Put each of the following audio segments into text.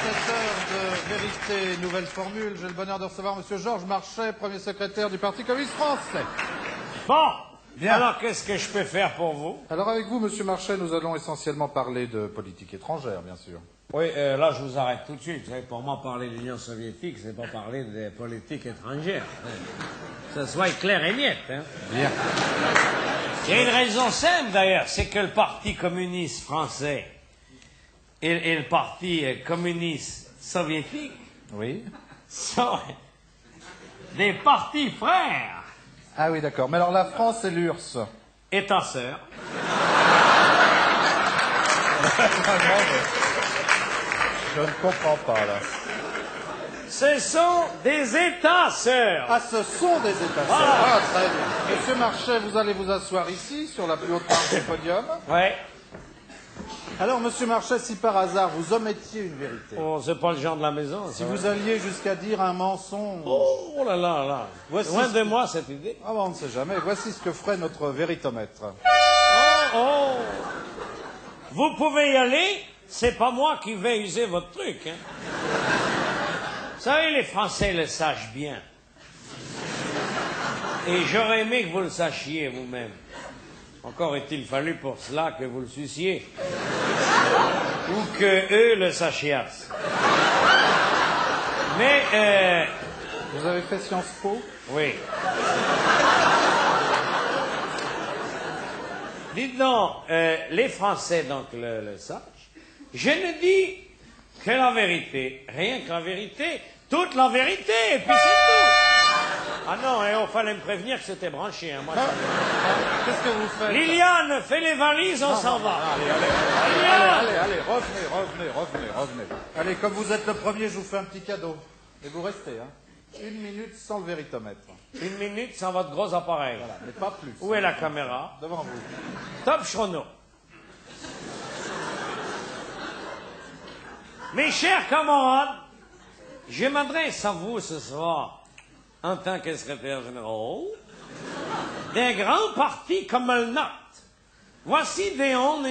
cette heure de vérité, nouvelle formule. J'ai le bonheur de recevoir M. Georges Marchais, premier secrétaire du Parti communiste français. Bon, bien. Alors qu'est-ce que je peux faire pour vous? Alors avec vous, M. Marchais, nous allons essentiellement parler de politique étrangère, bien sûr. Oui, là je vous arrête tout de suite. Vous savez, pour moi, parler de l'Union soviétique, c'est pas parler des politiques étrangères. Que ce soit clair et net. Hein. Bien. Il y a une raison simple d'ailleurs, c'est que le Parti communiste français et le Parti communiste soviétique Oui. sont des partis frères. Ah oui, d'accord. Mais alors la France et l'URSS. Et ta sœur. Je ne comprends pas, là. Ce sont des États sœurs. Ah, ce sont des États. Voilà. Ah, très bien. Monsieur Marchais, vous allez vous asseoir ici, sur la plus haute marche du podium. Ouais. Alors, Monsieur Marchais, si par hasard vous omettiez une vérité, Oh, c'est pas le genre de la maison. si ça, vous ouais. alliez jusqu'à dire un mensonge... Oh là là là. Voici Loin ce de que- moi cette idée. Ah, bon, on ne sait jamais. Voici ce que ferait notre véritomètre. Oh, oh. Vous pouvez y aller, c'est pas moi qui vais user votre truc. Hein. Vous savez, les Français le sachent bien. Et j'aurais aimé que vous le sachiez vous-même. Encore est-il fallu pour cela que vous le suciez. Ou que eux le sachiassent. Mais, Vous avez fait Sciences Po? oui. Dites donc, les Français donc le sachent. Je ne dis que la vérité, rien que la vérité, toute la vérité, et puis c'est tout. Ah non, et on fallait me prévenir que c'était branché. Hein, moi, Qu'est-ce que vous faites? Liliane, fais les valises, on s'en va. Allez, Liliane. allez, revenez. Allez, comme vous êtes le premier, je vous fais un petit cadeau. Et vous restez, hein. 1 minute sans le véritomètre. 1 minute sans votre gros appareil. Voilà, mais pas plus. Où est la caméra? Devant vous. Top chrono. Mes chers camarades, je m'adresse à vous ce soir en tant que secrétaire général d'un grand parti comme le nôtre. Voici des ondes,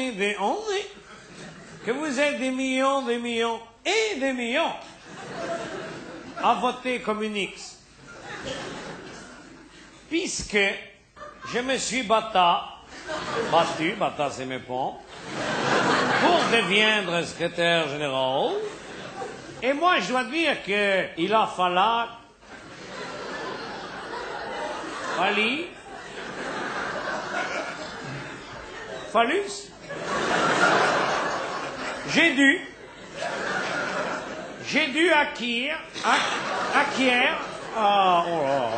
que vous êtes des millions et des millions à voter communiste. Puisque je me suis battu, c'est mes pompes, pour devenir secrétaire général. Et moi, je dois dire qu'il a fallu... Fallus. J'ai dû acquérir... Ah, oh là là.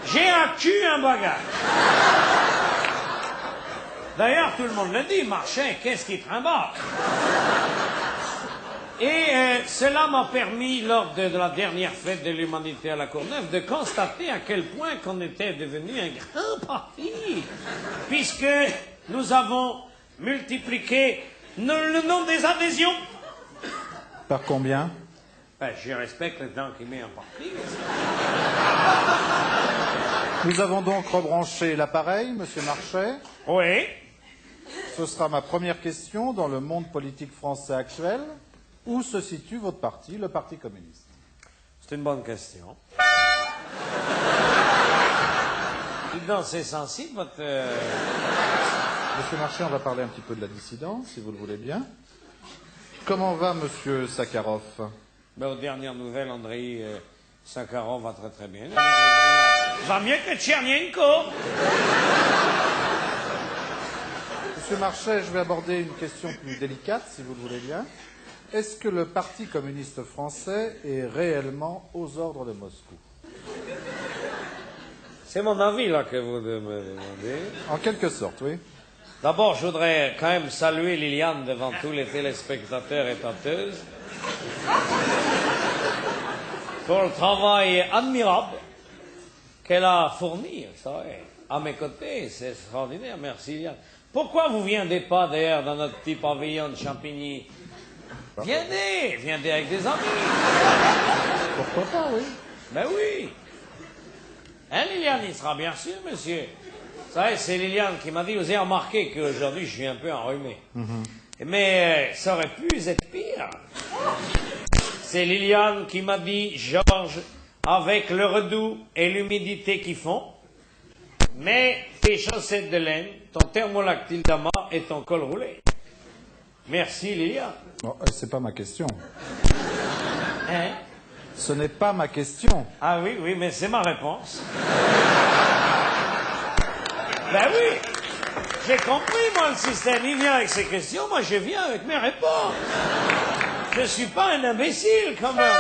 J'ai acquis un bagage. D'ailleurs, tout le monde le dit, Marchais, qu'est-ce qui trimballe? Et cela m'a permis, lors de la dernière fête de l'humanité à la Courneuve, de constater à quel point qu'on était devenu un grand parti, puisque nous avons multiplié le nombre des adhésions. Par combien? Ben, je respecte le temps qu'il met en parti. Nous avons donc rebranché l'appareil, Monsieur Marchais. Oui. Ce sera ma première question. Dans le monde politique français actuel, où se situe votre parti, le Parti communiste? C'est une bonne question. Dites donc, c'est sensible, votre... Monsieur Marchais, on va parler un petit peu de la dissidence, si vous le voulez bien. Comment va Monsieur Sakharov? Ben, aux dernières nouvelles, Andrei Sakharov va très très bien. Va mieux que Tchernenko. Monsieur Marchais, je vais aborder une question plus délicate, si vous le voulez bien. Est-ce que le Parti communiste français est réellement aux ordres de Moscou? C'est mon avis, là, que vous me demandez. En quelque sorte, oui. D'abord, je voudrais quand même saluer Liliane devant tous les téléspectateurs et tenteuses pour le travail admirable qu'elle a fourni, vous savez, à mes côtés. C'est extraordinaire, merci Liliane. Pourquoi vous ne viendez pas, d'ailleurs, dans notre petit pavillon de Champigny? Viendez avec des amis. Pourquoi pas, oui. Ben oui. Hein, Liliane, il sera bien sûr, monsieur. Vous savez, c'est Liliane qui m'a dit, vous avez remarqué qu'aujourd'hui, je suis un peu enrhumé. Mais ça aurait pu être pire. C'est Liliane qui m'a dit, Georges, avec le redoux et l'humidité qu'ils font, mets tes chaussettes de laine, ton thermolactyle d'amas et ton col roulé. Merci, Liliane. Oh, c'est pas ma question. Hein? Ce n'est pas ma question. Ah oui, oui, mais c'est ma réponse. Ben oui, j'ai compris, moi, le système. Il vient avec ses questions, moi, je viens avec mes réponses. Je suis pas un imbécile, quand même.